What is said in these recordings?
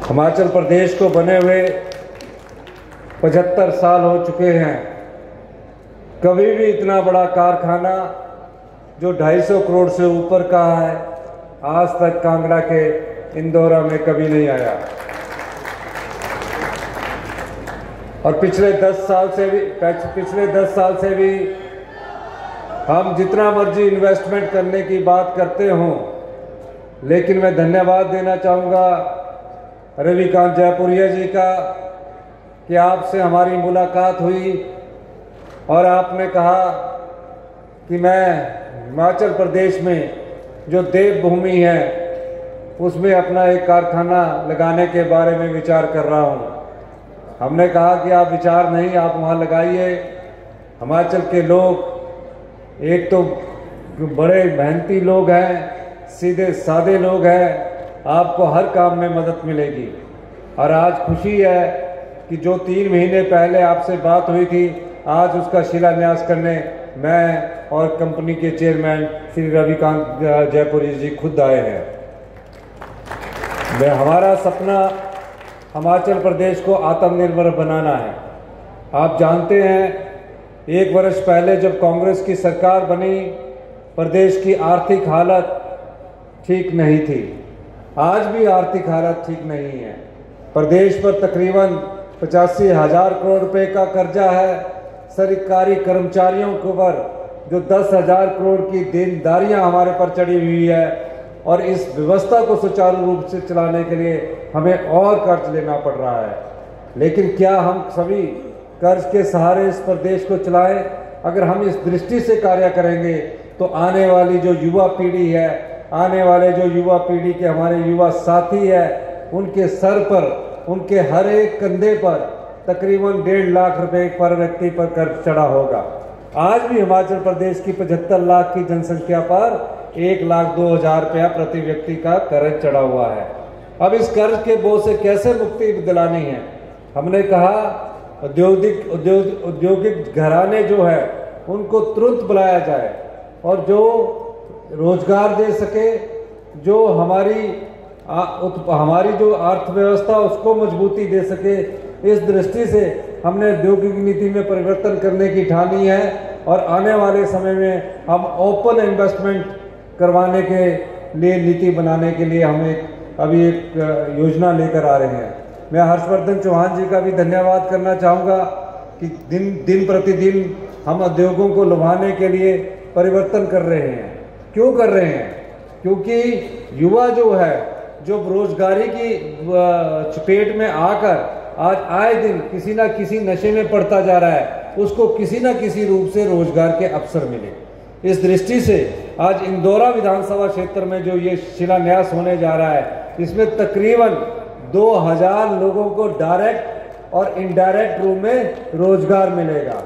हिमाचल प्रदेश को बने हुए 75 साल हो चुके हैं। कभी भी इतना बड़ा कारखाना जो 250 करोड़ से ऊपर का है आज तक कांगड़ा के इंदौरा में कभी नहीं आया। और पिछले 10 साल से भी हम जितना मर्जी इन्वेस्टमेंट करने की बात करते हों, लेकिन मैं धन्यवाद देना चाहूँगा रविकांत जयपुरिया जी का कि आपसे हमारी मुलाकात हुई और आपने कहा कि मैं हिमाचल प्रदेश में जो देवभूमि है उसमें अपना एक कारखाना लगाने के बारे में विचार कर रहा हूँ। हमने कहा कि आप विचार नहीं, आप वहाँ लगाइए। हिमाचल के लोग एक तो बड़े मेहनती लोग हैं, सीधे सादे लोग हैं, आपको हर काम में मदद मिलेगी। और आज खुशी है कि जो 3 महीने पहले आपसे बात हुई थी, आज उसका शिलान्यास करने मैं और कंपनी के चेयरमैन श्री रविकांत जयपुरी जी खुद आए हैं। हमारा सपना हिमाचल प्रदेश को आत्मनिर्भर बनाना है। आप जानते हैं 1 वर्ष पहले जब कांग्रेस की सरकार बनी, प्रदेश की आर्थिक हालत ठीक नहीं थी। आज भी आर्थिक हालत ठीक नहीं है। प्रदेश पर तकरीबन 85,000 करोड़ रुपए का कर्जा है। सरकारी कर्मचारियों के ऊपर जो 10,000 करोड़ की देनदारियां हमारे पर चढ़ी हुई है, और इस व्यवस्था को सुचारू रूप से चलाने के लिए हमें और कर्ज लेना पड़ रहा है। लेकिन क्या हम सभी कर्ज के सहारे इस प्रदेश को चलाएं? अगर हम इस दृष्टि से कार्य करेंगे तो आने वाली जो युवा पीढ़ी है, आने वाले जो युवा पीढ़ी के हमारे युवा साथी है, उनके सर पर, उनके हर एक कंधे पर तकरीबन 1.5 लाख रुपए पर व्यक्ति पर कर्ज चढ़ा होगा। आज भी हिमाचल प्रदेश की 75 लाख की जनसंख्या पर 1,02,000 रुपया प्रति व्यक्ति का कर्ज चढ़ा हुआ है। अब इस कर्ज के बोझ से कैसे मुक्ति दिलानी है? हमने कहा औद्योगिक घराने जो है उनको तुरंत बुलाया जाए और जो रोजगार दे सके, जो हमारी जो अर्थव्यवस्था उसको मजबूती दे सके, इस दृष्टि से हमने औद्योगिक नीति में परिवर्तन करने की ठानी है। और आने वाले समय में हम ओपन इन्वेस्टमेंट करवाने के लिए नीति बनाने के लिए हम अभी एक योजना लेकर आ रहे हैं। मैं हर्षवर्धन चौहान जी का भी धन्यवाद करना चाहूँगा कि दिन प्रतिदिन हम उद्योगों को लुभाने के लिए परिवर्तन कर रहे हैं। क्यों कर रहे हैं? क्योंकि युवा जो है, जो रोजगारी की चपेट में आकर आज आए दिन किसी ना किसी नशे में पड़ता जा रहा है, उसको किसी ना किसी रूप से रोजगार के अवसर मिले। इस दृष्टि से आज इंदौरा विधानसभा क्षेत्र में जो ये शिलान्यास होने जा रहा है, इसमें तकरीबन 2,000 लोगों को डायरेक्ट और इनडायरेक्ट रूप में रोजगार मिलेगा।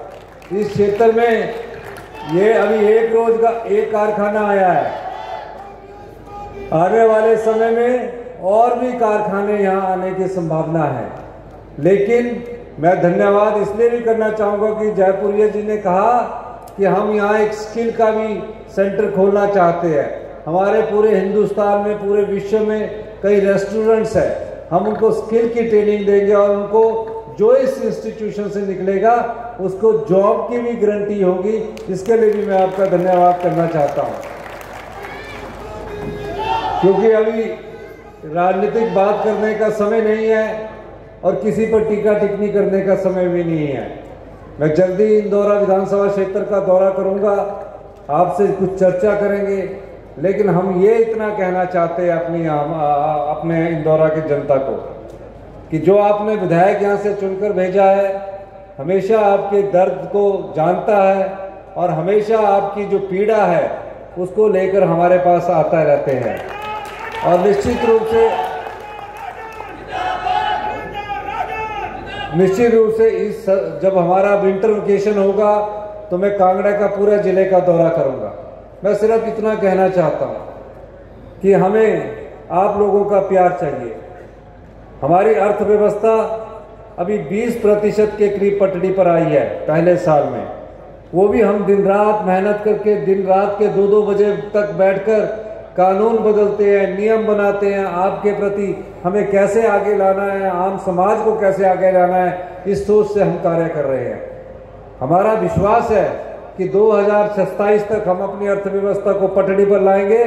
इस क्षेत्र में ये अभी एक कारखाना आया है। आने वाले समय में और भी कारखाने यहाँ आने की संभावना है। लेकिन मैं धन्यवाद इसलिए भी करना चाहूँगा कि जयपुरिया जी ने कहा कि हम यहाँ एक स्किल का भी सेंटर खोलना चाहते हैं। हमारे पूरे हिंदुस्तान में, पूरे विश्व में कई रेस्टोरेंट्स हैं। हम उनको स्किल की ट्रेनिंग देंगे और उनको जो इस इंस्टीट्यूशन से निकलेगा उसको जॉब की भी गारंटी होगी। इसके लिए भी मैं आपका धन्यवाद करना चाहता हूँ, क्योंकि अभी राजनीतिक बात करने का समय नहीं है और किसी पर टीका टिप्पणी करने का समय भी नहीं है। मैं जल्दी इंदौरा विधानसभा क्षेत्र का दौरा करूंगा, आपसे कुछ चर्चा करेंगे। लेकिन हम ये इतना कहना चाहते हैं अपने इंदौरा की जनता को कि जो आपने विधायक यहाँ से चुनकर भेजा है, हमेशा आपके दर्द को जानता है और हमेशा आपकी जो पीड़ा है उसको लेकर हमारे पास आता रहते हैं। और निश्चित रूप से जब हमारा विंटर वेकेशन होगा तो मैं कांगड़ा का पूरा जिले का दौरा करूंगा। मैं सिर्फ इतना कहना चाहता हूं कि हमें आप लोगों का प्यार चाहिए। हमारी अर्थव्यवस्था अभी 20% के करीब पटड़ी पर आई है पहले साल में। वो भी हम दिन रात मेहनत करके, दिन रात के 2-2 बजे तक बैठकर कानून बदलते हैं, नियम बनाते हैं, आपके प्रति हमें कैसे आगे लाना है, आम समाज को कैसे आगे लाना है, इस सोच से हम कार्य कर रहे हैं। हमारा विश्वास है कि 2027 तक हम अपनी अर्थव्यवस्था को पटड़ी पर लाएंगे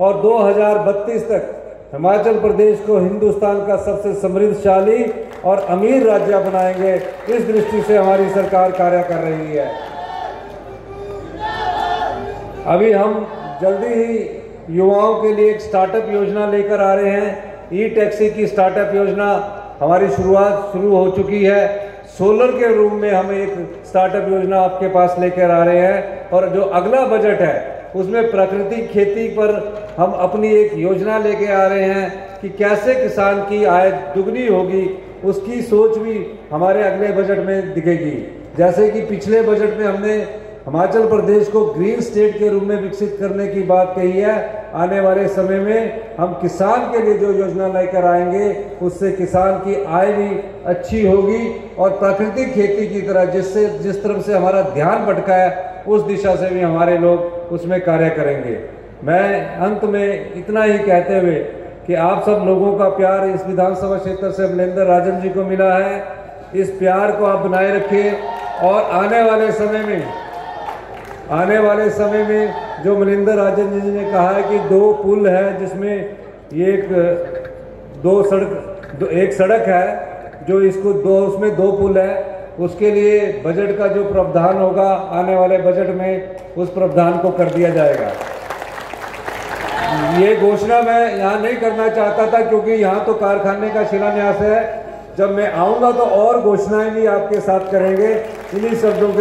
और 2032 तक हिमाचल प्रदेश को हिंदुस्तान का सबसे समृद्धशाली और अमीर राज्य बनाएंगे। इस दृष्टि से हमारी सरकार कार्य कर रही है। अभी हम जल्दी ही युवाओं के लिए एक स्टार्टअप योजना लेकर आ रहे हैं। ई टैक्सी की स्टार्टअप योजना हमारी शुरुआत शुरू हो चुकी है। सोलर के रूप में हम एक स्टार्टअप योजना आपके पास लेकर आ रहे हैं और जो अगला बजट है उसमें प्राकृतिक खेती पर हम अपनी एक योजना लेके आ रहे हैं कि कैसे किसान की आय दुगनी होगी, उसकी सोच भी हमारे अगले बजट में दिखेगी। जैसे कि पिछले बजट में हमने हिमाचल प्रदेश को ग्रीन स्टेट के रूप में विकसित करने की बात कही है। आने वाले समय में हम किसान के लिए जो योजना लेकर आएंगे उससे किसान की आय भी अच्छी होगी और प्राकृतिक खेती की तरह जिस तरफ से हमारा ध्यान भटका है उस दिशा से भी हमारे लोग उसमें कार्य करेंगे। मैं अंत में इतना ही कहते हुए कि आप सब लोगों का प्यार इस विधानसभा क्षेत्र से मनिंदर राजन जी को मिला है, इस प्यार को आप बनाए रखें और आने वाले समय में जो मनिंदर राजन जी ने कहा है कि 2 पुल है जिसमें एक सड़क है जो उसमें 2 पुल है, उसके लिए बजट का जो प्रावधान होगा आने वाले बजट में उस प्रावधान को कर दिया जाएगा। ये घोषणा मैं यहाँ नहीं करना चाहता था क्योंकि यहाँ तो कारखाने का शिलान्यास है। जब मैं आऊँगा तो और घोषणाएं भी आपके साथ करेंगे। इन्हीं शब्दों के